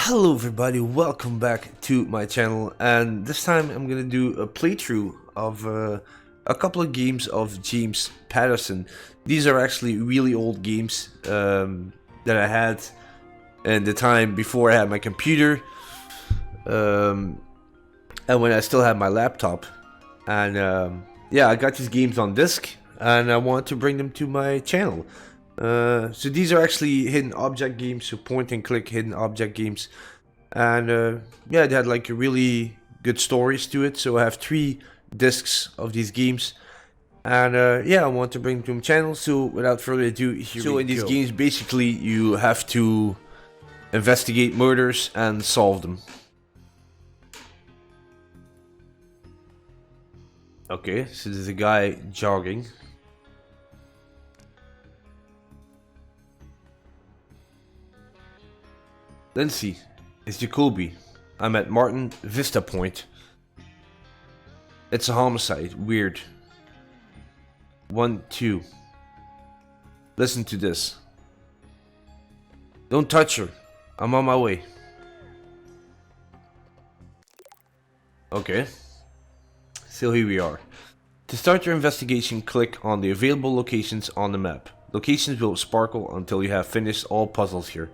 Hello everybody, welcome back to my channel, and this time I'm gonna do a playthrough of a couple of games of James Patterson. These are actually really old games that I had in the time before I had my computer, and when I still had my laptop. And yeah, I got these games on disc and I want to bring them to my channel. So these are actually hidden object games, so point and click hidden object games. And yeah, they had like really good stories to it. So I have 3 discs of these games. And yeah, I want to bring them to my channel. So without further ado, here we go. So in these games, basically you have to investigate murders and solve them. Okay, so there's a guy jogging. Lindsay, it's Jacoby. I'm at Martin Vista Point. It's a homicide. Weird. 1, 2. Listen to this. Don't touch her. I'm on my way. Okay. So here we are. To start your investigation, click on the available locations on the map. Locations will sparkle until you have finished all puzzles here.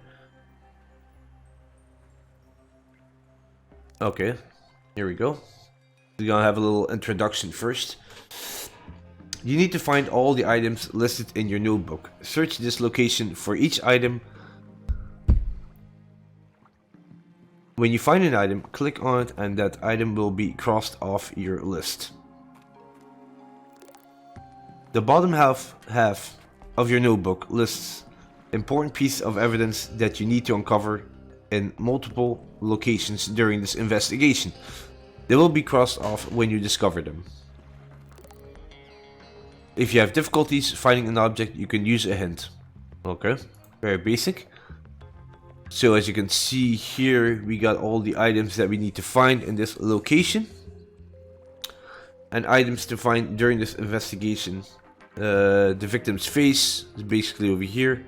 Okay, here we go. We're gonna have a little introduction first. You need to find all the items listed in your notebook. Search this location for each item. When you find an item, click on it and that item will be crossed off your list. The bottom half of your notebook lists important pieces of evidence that you need to uncover in multiple locations during this investigation. They will be crossed off when you discover them. If you have difficulties finding an object, you can use a hint. Okay, very basic. So as you can see here, we got all the items that we need to find in this location. And items to find during this investigation. The victim's face is basically over here.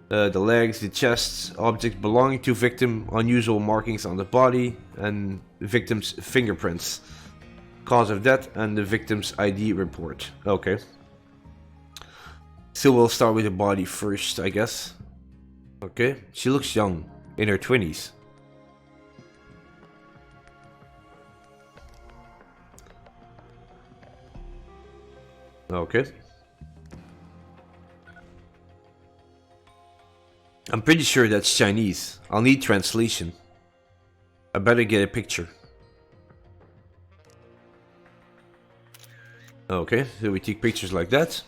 The legs, the chests, objects belonging to victim, unusual markings on the body, and the victim's fingerprints, cause of death, and the victim's ID report. Okay. So we'll start with the body first, I guess. Okay. She looks young, in her 20s. Okay. I'm pretty sure that's Chinese. I'll need translation. I better get a picture. Okay, so we take pictures like that.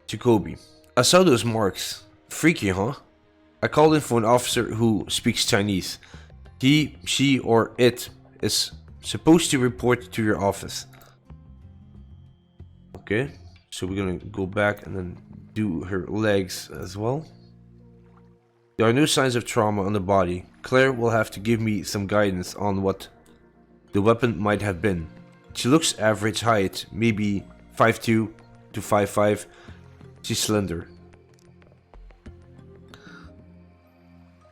Jacoby. I saw those marks. Freaky, huh? I called in for an officer who speaks Chinese. He, she, or it is supposed to report to your office. Okay, so we're gonna go back and then do her legs as well. There are no signs of trauma on the body. Claire will have to give me some guidance on what the weapon might have been. She looks average height, maybe 5'2" to 5'5". She's slender.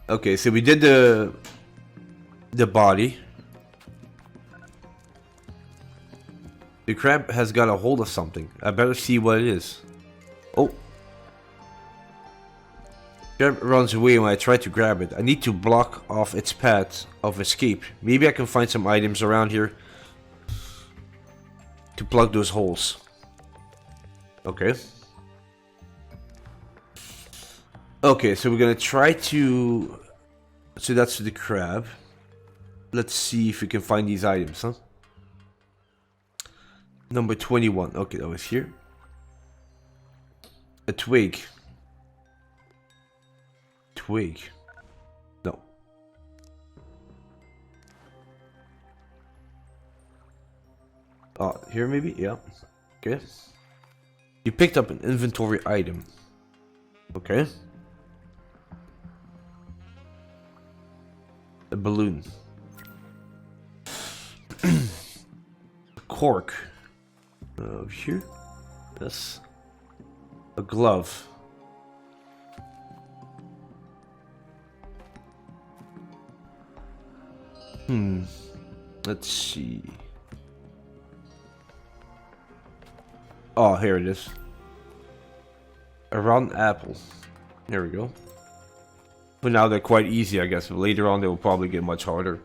Okay, so we did the body. The crab has got a hold of something. I better see what it is. Oh. Crab runs away when I try to grab it. I need to block off its path of escape. Maybe I can find some items around here to plug those holes. Okay. Okay, so we're gonna try to... So that's the crab. Let's see if we can find these items, huh? Number 21. Okay, that was here. A twig. Twig. No. Oh, here maybe? Yeah. Okay. You picked up an inventory item. Okay. A balloon. A cork. Here. Yes. A glove. Let's see. Oh, here it is. A rotten apple. There we go. For now they're quite easy, I guess. But later on they will probably get much harder.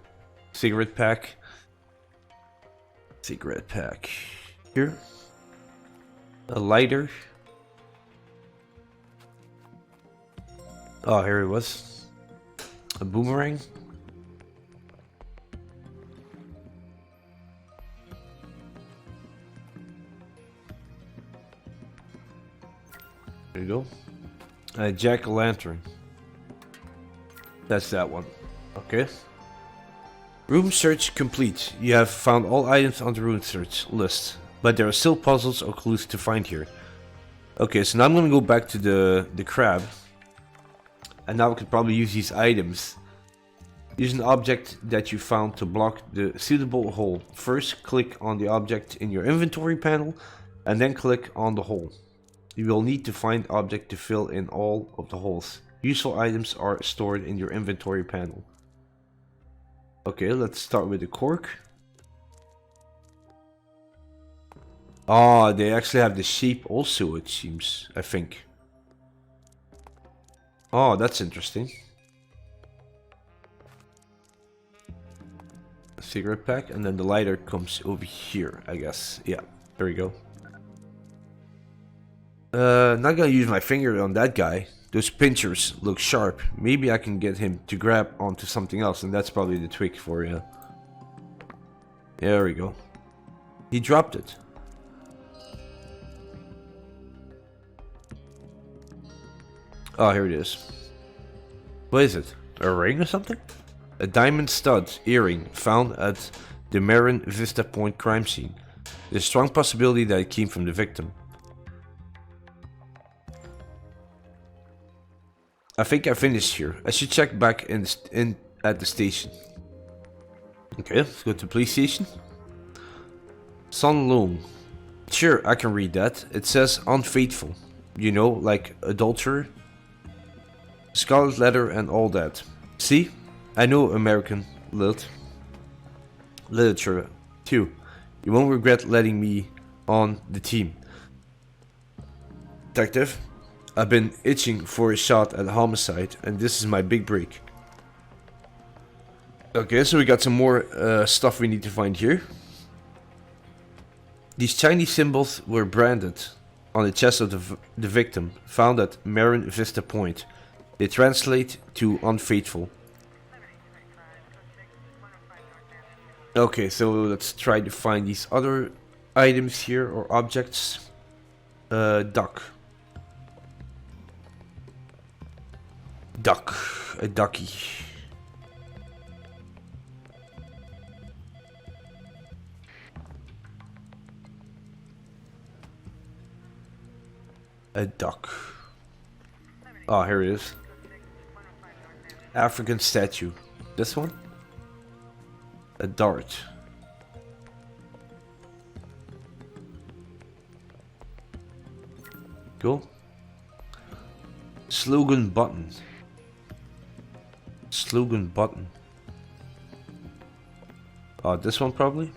Cigarette pack. Cigarette pack. Here. A lighter. Oh, here it was. A boomerang. There you go. A jack-o'-lantern. That's that one. Okay. Room search complete. You have found all items on the room search list, but there are still puzzles or clues to find here. Okay, so now I'm gonna go back to the crab, and now we can probably use these items. Use an object that you found to block the suitable hole. First, click on the object in your inventory panel, and then click on the hole. You will need to find object to fill in all of the holes. Useful items are stored in your inventory panel. Okay, let's start with the cork. Ah, they actually have the shape also, it seems, I think. Oh, that's interesting. A cigarette pack, and then the lighter comes over here, I guess. Yeah, there we go. Not gonna use my finger on that guy. Those pinchers look sharp. Maybe I can get him to grab onto something else, and that's probably the trick for you. There we go. He dropped it. Oh, here it is. What is it? A ring or something? A diamond stud earring found at the Marin Vista Point crime scene. There's a strong possibility that it came from the victim. I think I finished here. I should check back in at the station. Okay, let's go to the police station. Son Loan. Sure, I can read that. It says unfaithful. You know, like adulterer. Scarlet letter and all that. See? I know American literature too. You won't regret letting me on the team. Detective, I've been itching for a shot at homicide, and this is my big break. Okay, so we got some more stuff we need to find here. These Chinese symbols were branded on the chest of the victim, found at Marin Vista Point. They translate to unfaithful. Okay, so let's try to find these other items here, or objects. Duck. Duck. A ducky. A duck. Oh, here it is. African statue. This one? A dart. Cool. Slogan button. Slogan button. Oh, this one probably.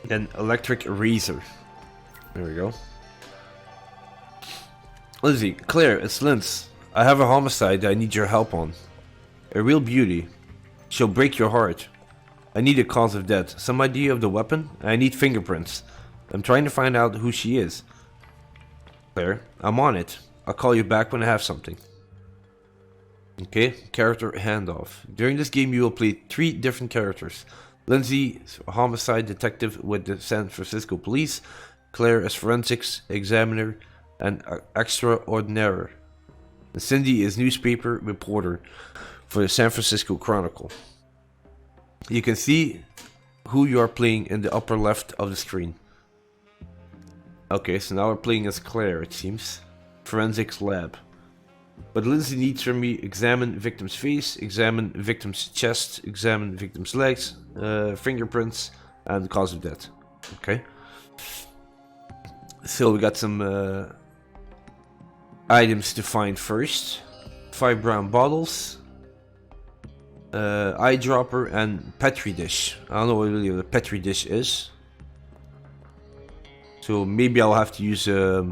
Then electric razor. There we go. Lizzie, Claire, it's Linz. I have a homicide that I need your help on. A real beauty. She'll break your heart. I need a cause of death. Some idea of the weapon? I need fingerprints. I'm trying to find out who she is. Claire, I'm on it. I'll call you back when I have something. Okay, character handoff. During this game you will play 3 different characters. Lindsay, homicide detective with the San Francisco police. Claire as forensics examiner and extraordinaire. And Cindy is newspaper reporter for the San Francisco Chronicle. You can see who you are playing in the upper left of the screen. Okay, so now we're playing as Claire, it seems. Forensics lab. But Lindsay needs from me examine victim's face, examine victim's chest, examine victim's legs, fingerprints, and cause of death. Okay. So we got some items to find first. 5 brown bottles. eyedropper and petri dish. I don't know what really a petri dish is. So maybe I'll have to use a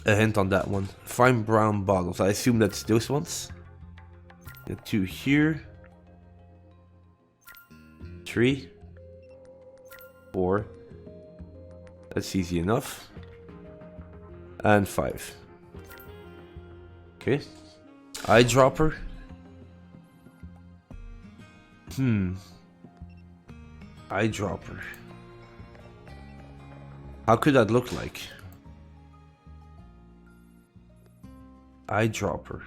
hint on that one. Fine brown bottles. I assume that's those ones. 2 here. 3. 4. That's easy enough. And 5. Okay. Eyedropper. Eyedropper. How could that look like? Eyedropper.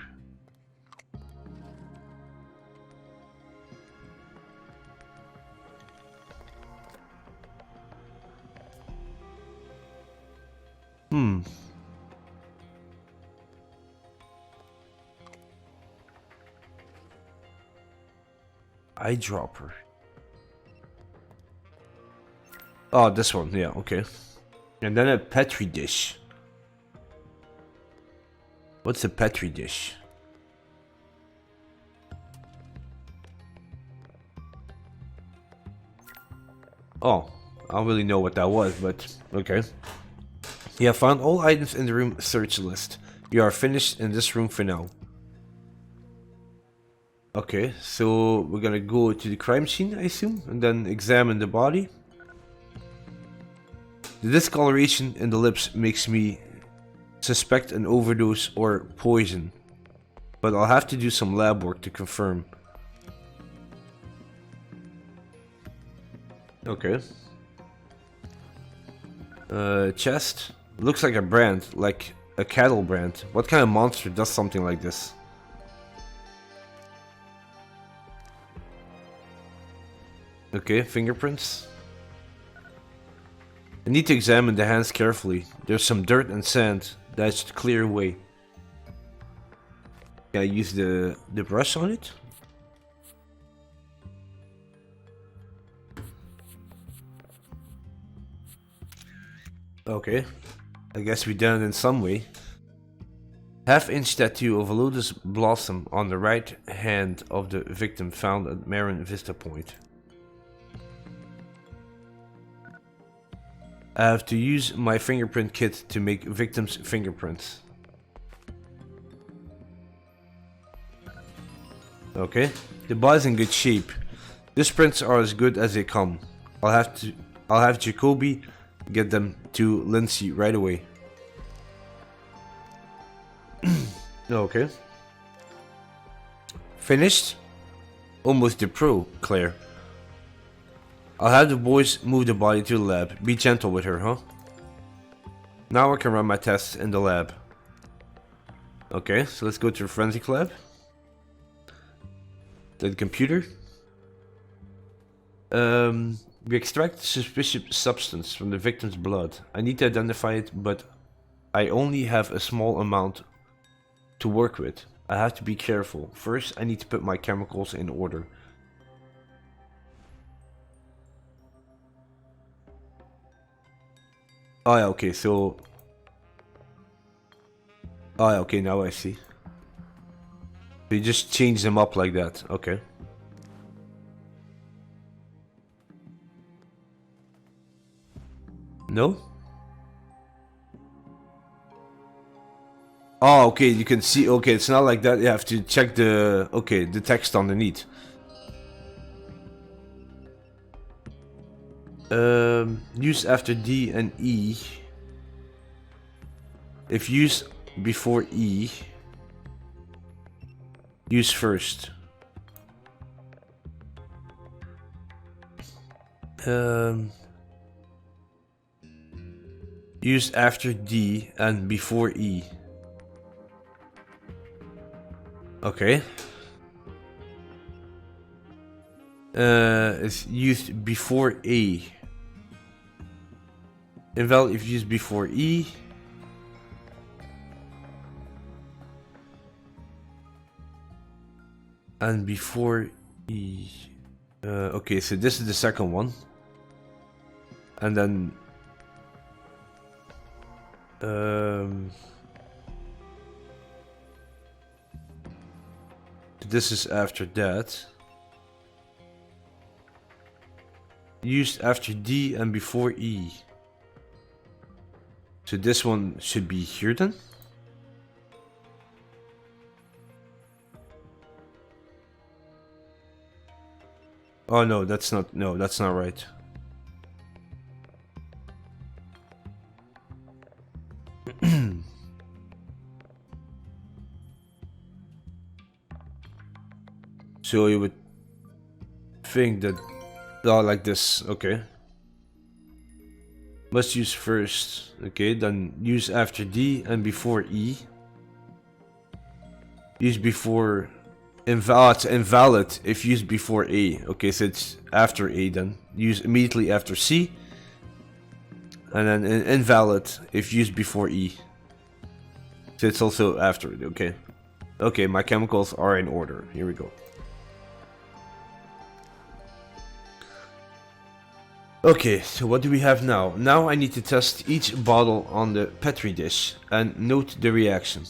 Eyedropper. Oh, this one. Yeah, okay. And then a petri dish. What's a petri dish? Oh, I don't really know what that was, but okay. You have found all items in the room search list. You are finished in this room for now. Okay, so we're gonna go to the crime scene, I assume, and then examine the body. The discoloration in the lips makes me suspect an overdose or poison, but I'll have to do some lab work to confirm. Okay. Chest. Looks like a brand, like a cattle brand. What kind of monster does something like this? Okay, fingerprints. I need to examine the hands carefully. There's some dirt and sand that should clear away. Can I use the brush on it? Okay, I guess we done it in some way. Half-inch tattoo of a lotus blossom on the right hand of the victim found at Marin Vista Point. I have to use my fingerprint kit to make victims' fingerprints. Okay, the body's in good shape. These prints are as good as they come. I'll have Jacoby get them to Lindsay right away. Okay. Finished? Almost the pro, Claire. I'll have the boys move the body to the lab. Be gentle with her, huh? Now I can run my tests in the lab. Okay, so let's go to the forensic lab. The computer. We extract suspicious substance from the victim's blood. I need to identify it, but I only have a small amount to work with. I have to be careful. First, I need to put my chemicals in order. Oh yeah, okay, so... Oh yeah, okay, now I see. So you just change them up like that, okay. No? Oh, okay, you can see, okay, it's not like that, you have to check the, okay, the text underneath. Use after D and E. If used before E, use first. Use after D and before E. Okay. It's used before A. Invalid if used before E. And before E. Okay, so this is the second one. And then... the this is after that. Used after D and before E. So this one should be here then. Oh no, that's not, no, that's not right. So you would think that, oh, like this, okay. Must use first, okay, then use after D and before E. Use before, it's invalid if used before A. Okay, so it's after A then. Use immediately after C. And then invalid if used before E. So it's also after it, okay. Okay, my chemicals are in order, here we go. Okay, so what do we have now? Now I need to test each bottle on the Petri dish and note the reaction.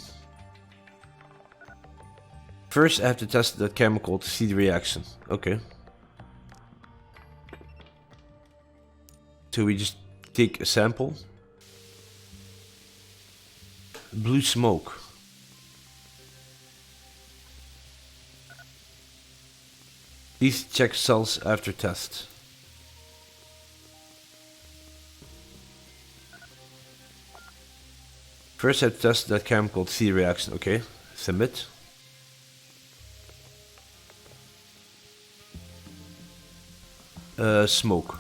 First I have to test the chemical to see the reaction. Okay. So we just take a sample. Blue smoke. Please check cells after test. First I test that chemical to see the reaction. Okay, submit. Smoke.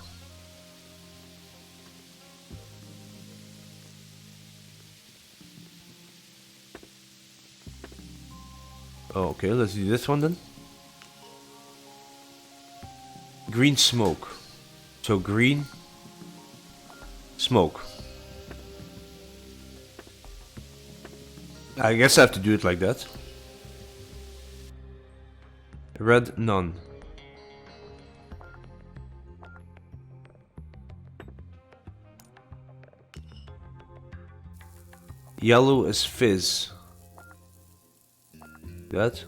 Oh, okay, let's do this one then. Green smoke. So green smoke. I guess I have to do it like that. Red, none. Yellow is fizz. That.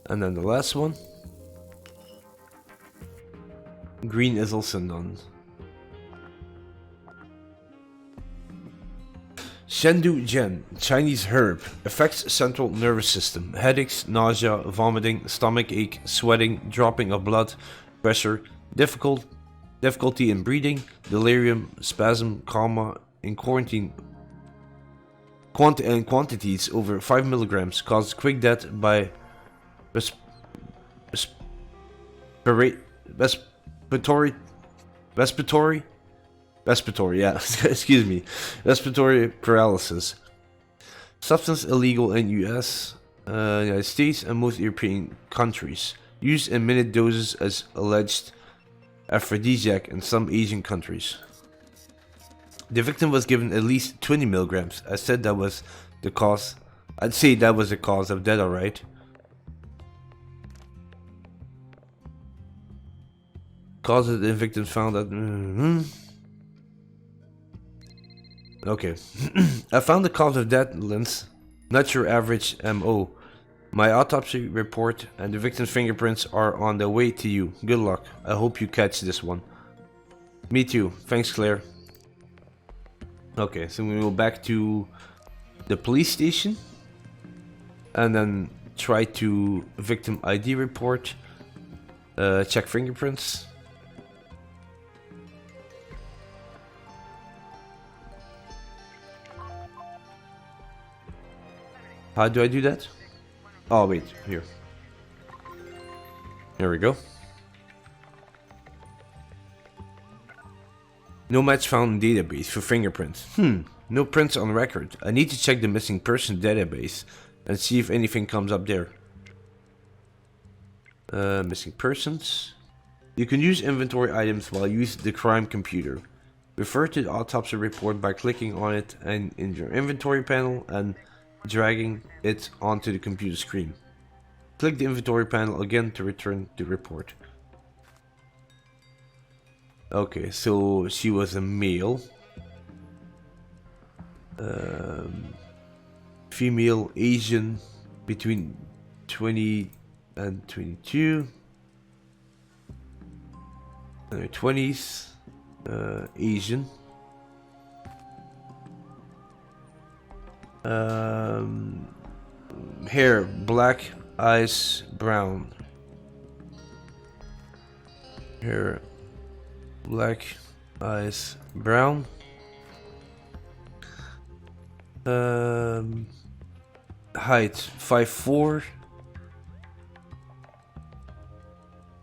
And then the last one. Green is also none. Shendu Gen, Chinese herb, affects central nervous system, headaches, nausea, vomiting, stomach ache, sweating, dropping of blood, pressure, difficulty in breathing, delirium, spasm, coma, in quarantine, quantities over 5 milligrams, cause quick death by respiratory, yeah, excuse me, respiratory paralysis. Substance illegal in US, United States, and most European countries. Used in minute doses as alleged aphrodisiac in some Asian countries. The victim was given at least 20 milligrams. I said that was the cause. I'd say that was the cause of death, alright. Causes the victim found that. Okay. I found the cause of death, Lens. Not your average MO. My autopsy report and the victim's fingerprints are on the way to you. Good luck. I hope you catch this one. Me too. Thanks, Claire. Okay, so we go back to the police station. And then try to victim ID report. Check fingerprints. How do I do that? Oh, wait, here. There we go. No match found in database for fingerprints. No prints on record. I need to check the missing person database and see if anything comes up there. Missing persons. You can use inventory items while you use the crime computer. Refer to the autopsy report by clicking on it and in your inventory panel and dragging it onto the computer screen. Click the inventory panel again to return the report. Okay, so she was a male. Female, Asian, between 20 and 22. In their 20s. Asian. Hair black, eyes brown. Hair black, eyes brown. Height 5'4".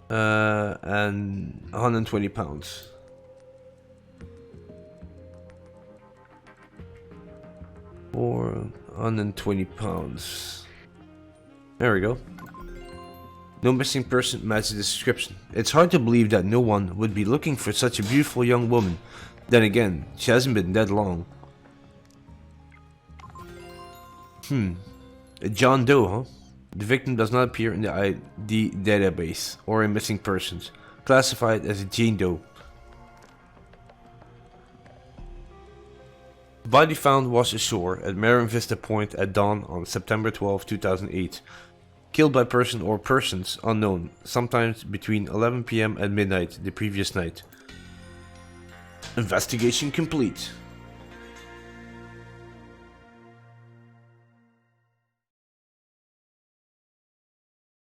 And 120 pounds. Or 120 pounds. There we go. No missing person matches the description. It's hard to believe that no one would be looking for such a beautiful young woman. Then again, she hasn't been dead long. A John Doe, huh? The victim does not appear in the ID database or in missing persons. Classified as a Jane Doe. The body found washed ashore at Marin Vista Point at dawn on September 12, 2008. Killed by person or persons unknown, sometimes between 11 PM and midnight the previous night. Investigation complete.